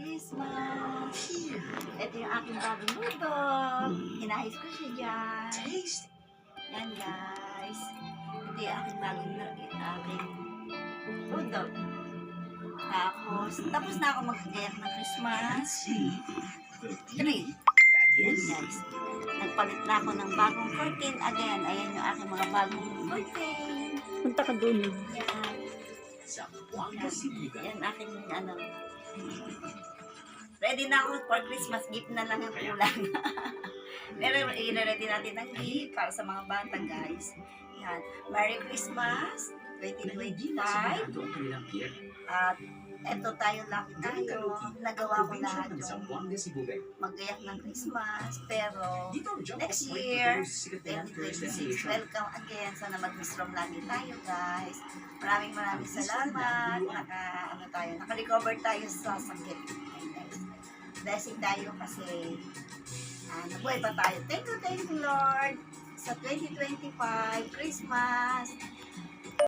Christmas! Ito yung aking bagong budol. Inayos ko siya dyan. Yan guys. Ito yung aking bagong budol. Tapos na ako magagayak ng Christmas tree. Yan guys. Nagpalit na ako ng bagong curtain. Again, ayan yung aking mga bagong curtain. Punta ka doon. Yan. Yan aking ano. Ready na ako for Christmas gift na lang ang kulang. Pero i-ready natin ang gift para sa mga bata guys. Yan. Merry Christmas 2025. At eto tayo lang tayo. Nagawa ko lahat yung magayak ng Christmas. Pero next year, 2026, welcome again. Sana mag-strom lagi tayo guys. Maraming salamat. Naka-recover tayo sa sakit. Guys. Blessing tayo kasi nabuhay pa tayo. Thank you Lord sa 2025 Christmas.